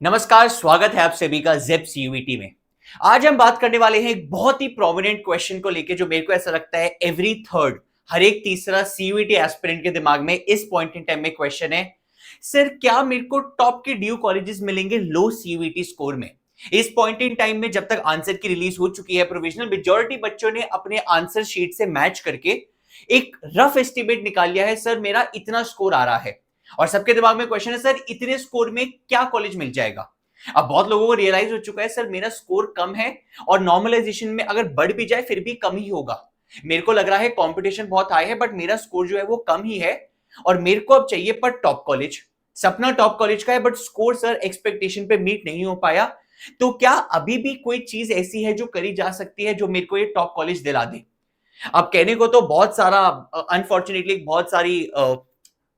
नमस्कार, स्वागत है आप सभी का जेप सीयूईटी में। आज हम बात करने वाले हैं एक बहुत ही प्रोमिनेंट क्वेश्चन को लेके, जो मेरे को ऐसा लगता है एवरी थर्ड, हर एक तीसरा सीयूईटी एस्पिरेंट के दिमाग में इस पॉइंट इन टाइम में क्वेश्चन है। सर, क्या मेरे को टॉप के ड्यू कॉलेजेस मिलेंगे लो सीयूईटी स्कोर में? इस पॉइंट इन टाइम में जब तक आंसर की रिलीज हो चुकी है, प्रोविजनल मेजॉरिटी बच्चों ने अपने आंसर शीट से मैच करके एक रफ एस्टिमेट निकाल लिया है। सर, मेरा इतना स्कोर आ रहा है और सबके दिमाग में क्वेश्चन है, सर इतने स्कोर में क्या कॉलेज मिल जाएगा? अब बहुत लोगों को रियलाइज हो चुका है, सर मेरा स्कोर कम है और नॉर्मलाइजेशन में अगर बढ़ भी जाए फिर भी कम ही होगा। मेरे को लग रहा है कंपटीशन बहुत हाई है, बट मेरा स्कोर जो है वो कम ही है और मेरे को अब चाहिए पर टॉप कॉलेज। सपना टॉप कॉलेज का है, बट स्कोर सर एक्सपेक्टेशन पे मीट नहीं हो पाया। तो क्या अभी भी कोई चीज ऐसी है जो करी जा सकती है जो मेरे को ये टॉप कॉलेज दिला दे? अब कहने को तो बहुत सारा, अनफॉर्चुनेटली बहुत सारी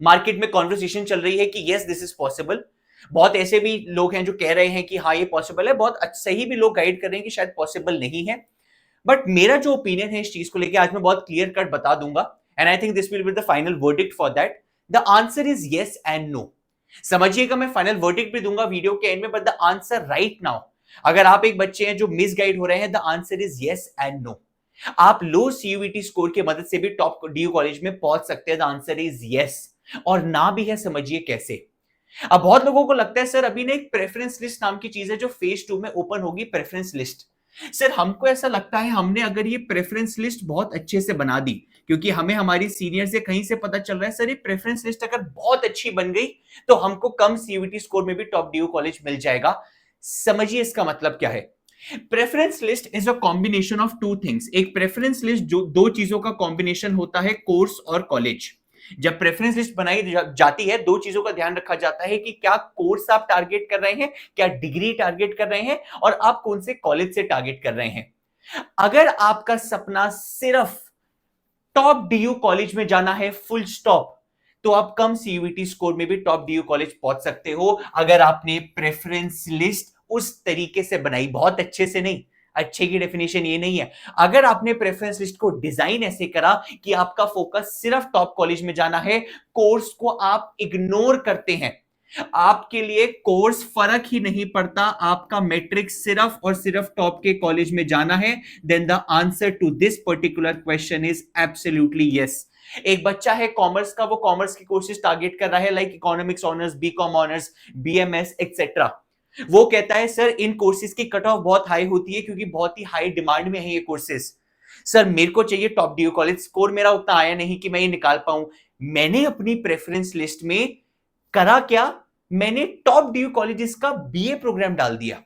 मार्केट में कॉन्वर्सेशन चल रही है कि यस दिस इज पॉसिबल। बहुत ऐसे भी लोग हैं जो कह रहे हैं कि हाँ ये पॉसिबल है, बहुत सही भी लोग गाइड कर रहे हैं कि शायद पॉसिबल नहीं है। बट मेरा जो ओपिनियन है इस चीज को लेकर आज मैं बहुत क्लियर कट बता दूंगा, and I think this will be the final verdict for that. The answer is yes and no. समझिएगा, मैं फाइनल वर्डिक्ट भी दूंगा वीडियो के एंड में, but the answer right now, अगर आप एक बच्चे हैं जो मिसगाइड हो रहे हैं, the answer is yes and no. आप लो सीयूईटी स्कोर की मदद से भी टॉप ड्यू कॉलेज में पहुंच सकते हैं। The answer is yes. और ना भी है, समझिए कैसे। अब बहुत लोगों को लगता है सर अभी ना एक प्रेफरेंस लिस्ट नाम की चीज है जो फेज 2 में ओपन होगी, प्रेफरेंस लिस्ट। सर हमको ऐसा लगता है हमने अगर ये प्रेफरेंस लिस्ट बहुत अच्छे से बना दी, क्योंकि हमें हमारी सीनियर से कहीं से पता चल रहा है सर ये प्रेफरेंस लिस्ट अगर बहुत अच्छी बन गई तो हमको कम सीयूईटी स्कोर में भी टॉप ड्यू कॉलेज मिल जाएगा। समझिए इसका मतलब क्या है। Preference list is a combination of two things. एक प्रेफरेंस लिस्ट जो दो चीजों का कॉम्बिनेशन होता है, कोर्स और कॉलेज। जब प्रेफरेंस लिस्ट बनाई जाती है, दो चीजों का ध्यान रखा जाता है कि क्या कोर्स आप टारगेट कर रहे हैं, क्या डिग्री टारगेट कर रहे हैं, और आप कौन से कॉलेज से टारगेट कर रहे हैं। अगर आपका सपना सिर्फ टॉप डीयू कॉलेज में जाना है, फुल स्टॉप, तो आप कम सीयूईटी स्कोर में भी टॉप डीयू कॉलेज पहुंच सकते हो, अगर आपने प्रेफरेंस लिस्ट उस तरीके से बनाई, बहुत अच्छे से नहीं। अच्छे की डेफिनेशन ये नहीं है। अगर आपने प्रेफरेंस लिस्ट को डिजाइन ऐसे करा कि आपका फोकस सिर्फ टॉप कॉलेज में जाना है, कोर्स को आप इग्नोर करते हैं, आपके लिए कोर्स फर्क ही नहीं पड़ता, आपका मैट्रिक सिर्फ और सिर्फ टॉप के कॉलेज में जाना है, then the answer to this particular question is absolutely yes. एक बच्चा है कॉमर्स का, वो कॉमर्स के कोर्सेज टारगेट कर रहा है, like economics honours, BCom honours, BMS etcetera. वो कहता है सर इन कोर्सेज की कट ऑफ बहुत हाई होती है क्योंकि बहुत ही हाई डिमांड में है ये कोर्सेज। सर मेरे को चाहिए टॉप ड्यू कॉलेज, स्कोर मेरा उतना आया नहीं कि मैं ये निकाल पाऊं। मैंने अपनी प्रेफरेंस लिस्ट में करा क्या, मैंने टॉप ड्यू कॉलेजेस का बीए प्रोग्राम डाल दिया।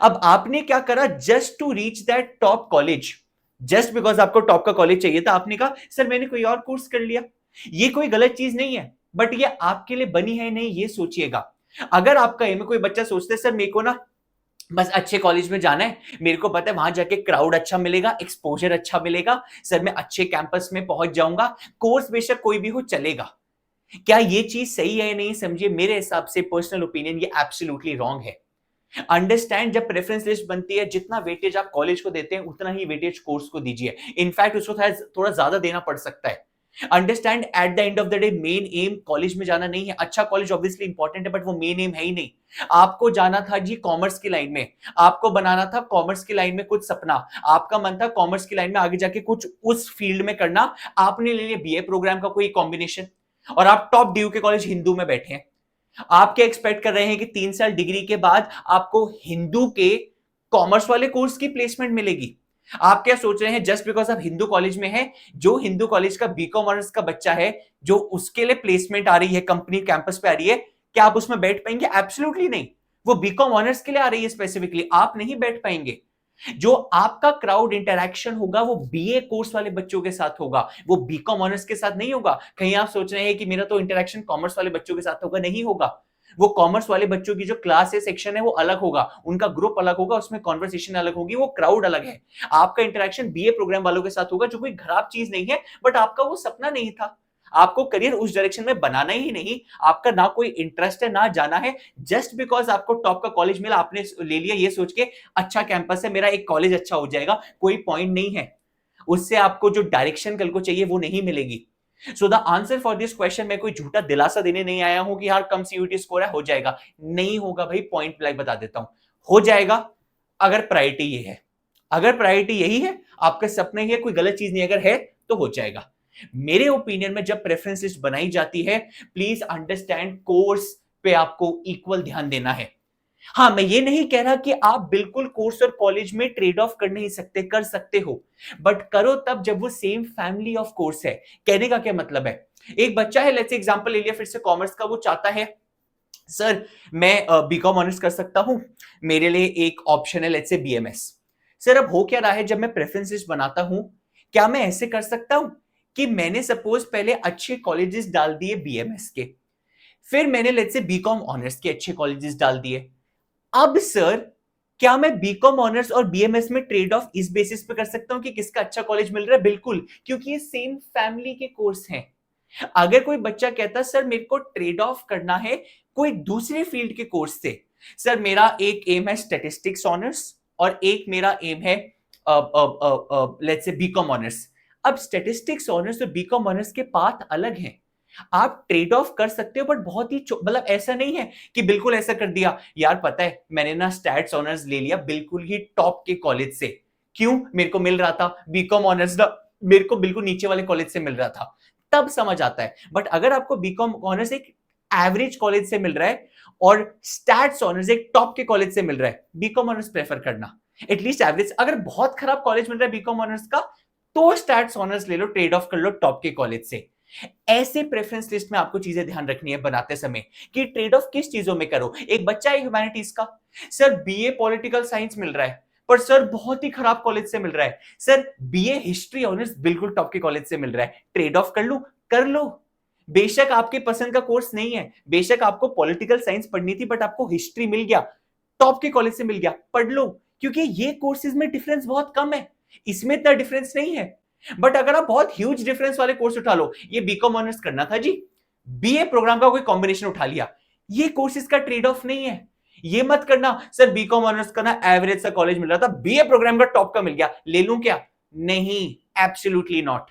अब आपने क्या करा, just to reach that top college, just because आपको टॉप का कॉलेज चाहिए था, आपने कहा सर मैंने कोई और कोर्स कर लिया। ये कोई गलत चीज नहीं है, बट ये आपके लिए बनी है नहीं, ये सोचिएगा। अगर आपका एम, कोई बच्चा सोचता है सर मेरे को ना बस अच्छे कॉलेज में जाना है, मेरे को पता है वहां जाके क्राउड अच्छा मिलेगा, एक्सपोजर अच्छा मिलेगा, सर मैं अच्छे कैंपस में पहुंच जाऊंगा, कोर्स बेशक कोई भी हो चलेगा। क्या ये चीज सही है या नहीं? समझिए, मेरे हिसाब से पर्सनल ओपिनियन ये एब्सोल्युटली रॉन्ग है। अंडरस्टैंड, जब प्रेफरेंस लिस्ट बनती है, जितना वेटेज आप कॉलेज को देते हैं उतना ही वेटेज कोर्स को दीजिए। इनफैक्ट उसको थोड़ा ज्यादा देना पड़ सकता है। Understand, at the end of the day main M college में जाना नहीं है। अच्छा कॉलेज ऑब्वियसली इंपॉर्टेंट है, बट वो मेन एम है ही नहीं। आपको जाना था जी कॉमर्स की लाइन में, आपको बनाना था कॉमर्स की लाइन में कुछ सपना, आपका मन था कॉमर्स की लाइन में आगे जाके कुछ उस फील्ड में करना, आपने ले लिया बीए प्रोग्राम का कोई कॉम्बिनेशन, और आप टॉप ड्यू के कॉलेज हिंदू में बैठे हैं। आप क्या एक्सपेक्ट कर रहे हैं कि 3 साल डिग्री के बाद आपको हिंदू के कॉमर्स वाले कोर्स की प्लेसमेंट मिलेगी? आप क्या सोच रहे हैं जस्ट बिकॉज आप हिंदू कॉलेज में हैं, जो हिंदू कॉलेज का बीकॉम ऑनर्स का बच्चा है, जो उसके लिए प्लेसमेंट आ रही है, कंपनी कैंपस पे आ रही है, क्या आप उसमें बैठ पाएंगे? एब्सोल्युटली नहीं। वो बीकॉम ऑनर्स के लिए आ रही है स्पेसिफिकली, आप नहीं बैठ पाएंगे। जो आपका क्राउड इंटरैक्शन होगा वो बीए कोर्स वाले बच्चों के साथ होगा, वो बीकॉम ऑनर्स के साथ नहीं होगा। कहीं आप सोच रहे हैं कि मेरा तो इंटरैक्शन कॉमर्स वाले बच्चों के साथ होगा, नहीं होगा। वो कॉमर्स वाले बच्चों की जो क्लास है, सेक्शन है, वो अलग होगा, उनका ग्रुप अलग होगा, उसमें कॉन्वर्सेशन अलग होगी, वो क्राउड अलग है। आपका इंटरैक्शन बीए प्रोग्राम वालों के साथ होगा, जो कोई खराब चीज नहीं है, बट आपका वो सपना नहीं था, आपको करियर उस डायरेक्शन में बनाना ही नहीं, आपका ना कोई इंटरेस्ट है ना जाना है। जस्ट बिकॉज आपको टॉप का कॉलेज मिला, आपने ले लिया ये सोच के अच्छा कैंपस है, मेरा एक कॉलेज अच्छा हो जाएगा, कोई पॉइंट नहीं है। उससे आपको जो डायरेक्शन कल को चाहिए वो नहीं मिलेगी। So the answer for this question, मैं कोई झूठा दिलासा देने नहीं आया हूं कि यार कम सीयूटी स्कोर है हो जाएगा, नहीं होगा भाई, पॉइंट ब्लैंक बता देता हूं, हो जाएगा अगर प्रायोरिटी ये है, अगर प्रायोरिटी यही है, आपका सपना ही है, कोई गलत चीज नहीं, अगर है तो हो जाएगा। मेरे ओपिनियन में जब प्रेफरेंस लिस्ट बनाई जाती है, प्लीज अंडरस्टैंड कोर्स पे आपको इक्वल ध्यान देना है। हाँ, मैं ये नहीं कह रहा कि आप बिल्कुल कोर्स और कॉलेज में ट्रेड ऑफ कर नहीं सकते, कर सकते हो, बट करो तब जब वो सेम फैमिली ऑफ कोर्स है। कहने का क्या मतलब है, एक बच्चा है, लेट्स से एग्जांपल ले लिया फिर से कॉमर्स का, वो चाहता है सर मैं बीकॉम ऑनर्स कर सकता हूं, मेरे लिए एक ऑप्शन है लेट्स से बीएमएस। सर अब हो क्या रहा है, जब मैं प्रेफरेंस लिस्ट बनाता हूं, क्या मैं ऐसे कर सकता हूं कि मैंने सपोज पहले अच्छे कॉलेजेस डाल दिए बीएमएस के, फिर मैंने लेट्स से बीकॉम ऑनर्स के अच्छे कॉलेजेस डाल दिए, अब सर क्या मैं बीकॉम ऑनर्स और बीएमएस में ट्रेड ऑफ इस बेसिस पे कर सकता हूं कि किसका अच्छा कॉलेज मिल रहा है? बिल्कुल, क्योंकि ये सेम फैमिली के कोर्स हैं। अगर कोई बच्चा कहता सर मेरे को ट्रेड ऑफ करना है कोई दूसरे फील्ड के कोर्स से, सर मेरा एक एम है स्टैटिस्टिक्स ऑनर्स और एक मेरा एम है लेट्स से बीकॉम ऑनर्स। अब स्टैटिस्टिक्स ऑनर्स और बीकॉम ऑनर्स के पाथ अलग हैं, आप ट्रेड ऑफ कर सकते हो, बट बहुत ही मतलब ऐसा नहीं है कि बिल्कुल ऐसा कर दिया यार पता है मैंने ना स्टैट्स ऑनर्स ले लिया बिल्कुल ही टॉप के कॉलेज से, क्यों, मेरे को मिल रहा था बीकॉम ऑनर्स ना, मेरे को बिल्कुल नीचे वाले कॉलेज से मिल रहा था, तब समझ आता है। बट अगर आपको बीकॉम ऑनर्स एक एवरेज कॉलेज से मिल रहा है और स्टैट्स ऑनर्स एक टॉप के कॉलेज से मिल रहा है, बीकॉम ऑनर्स प्रेफर करना, एटलीस्ट एवरेज। अगर बहुत खराब कॉलेज मिल रहा है बीकॉम ऑनर्स का, तो स्टैट्स ऑनर्स ले लो, ट्रेड ऑफ कर लो टॉप के कॉलेज से। ऐसे प्रेफरेंस लिस्ट में आपको चीजें ध्यान रखनी है बनाते समय कि ट्रेड ऑफ किस चीजों में करो। एक बच्चा है ह्यूमैनिटीज का, सर बीए पॉलिटिकल साइंस मिल रहा है पर सर बहुत ही खराब कॉलेज से मिल रहा है, सर बीए हिस्ट्री ऑनर्स बिल्कुल टॉप के कॉलेज से मिल रहा है, ट्रेड ऑफ कर लो, कर लो। बेशक आपके पसंद का कोर्स नहीं है, बेशक आपको पॉलिटिकल साइंस पढ़नी थी बट आपको हिस्ट्री मिल गया, टॉप के कॉलेज से मिल गया, पढ़ लो, क्योंकि ये कोर्सेज में डिफरेंस बहुत कम है, इसमें इतना डिफरेंस नहीं है। बट अगर आप बहुत ह्यूज डिफरेंस वाले कोर्स उठा लो, ये बीकॉम ऑनर्स करना था जी, बीए प्रोग्राम का कोई कॉम्बिनेशन उठा लिया, ये कोर्सेज का ट्रेड ऑफ नहीं है। ये मत करना सर बीकॉम ऑनर्स करना, एवरेज सा कॉलेज मिल रहा था, बीए प्रोग्राम का टॉप का मिल गया, ले लूं क्या? नहीं, एब्सोल्युटली नॉट।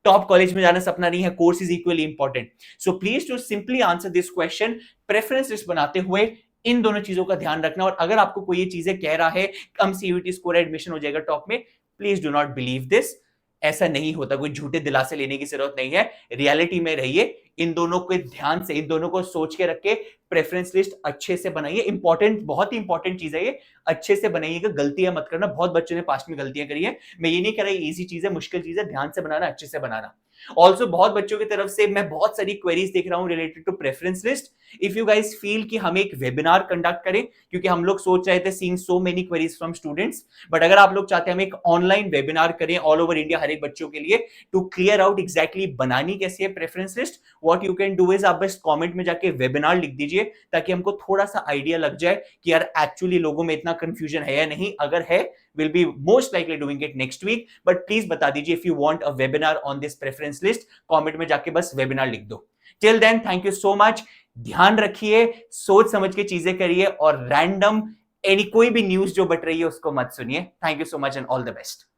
टॉप कॉलेज में जाना सपना नहीं है, course is equally important. So please to simply answer this question, preference list बनाते हुए इन दोनों चीजों का ध्यान रखना। और अगर आपको कोई ये चीजें कह रहा है कम सीयूटी स्कोर एडमिशन हो जाएगा टॉप में, please do not believe this, ऐसा नहीं होता, कोई झूठे दिलासे लेने की जरूरत नहीं है, रियलिटी में रहिए, इन दोनों को ध्यान से, इन दोनों को सोच के रख के प्रेफरेंस लिस्ट अच्छे से बनाइए। इंपॉर्टेंट, बहुत ही इंपॉर्टेंट चीज है ये, अच्छे से बनाइएगा, गलतियां मत करना, बहुत बच्चों ने पास्ट में गलतियां करी है, मैं ये नहीं कह रहा इजी चीज है, मुश्किल चीज है, ध्यान से बनाना, अच्छे से बनाना। ऑल्सो बहुत बच्चों की तरफ से मैं बहुत सारी क्वेरीज देख रहा हूं related to preference list. If you guys feel कि हम एक वेबिनार कंडक्ट करें, क्योंकि हम लोग सोच रहे थे seeing so many queries from students, but अगर आप लोग चाहते हैं हम एक ऑनलाइन वेबिनार करें ऑल ओवर इंडिया हर एक बच्चों के लिए टू क्लियर आउट एग्जैक्टली बनानी कैसे है preference list, what you can do is आप बस कमेंट में जाके वेबिनार लिख दीजिए ताकि हमको थोड़ा सा आइडिया लग जाए कि यार एक्चुअली लोगों में इतना कंफ्यूजन है या नहीं। अगर है, we'll be most likely doing it next week, but please बता दीजिए if you want a webinar on this preference list, comment में जाके बस वेबिनार लिख दो। Till then thank you so much, ध्यान रखिए, सोच समझ के चीजें करिए और रैंडम कोई भी न्यूज जो बट रही है उसको मत सुनिए। Thank you so much and all the best.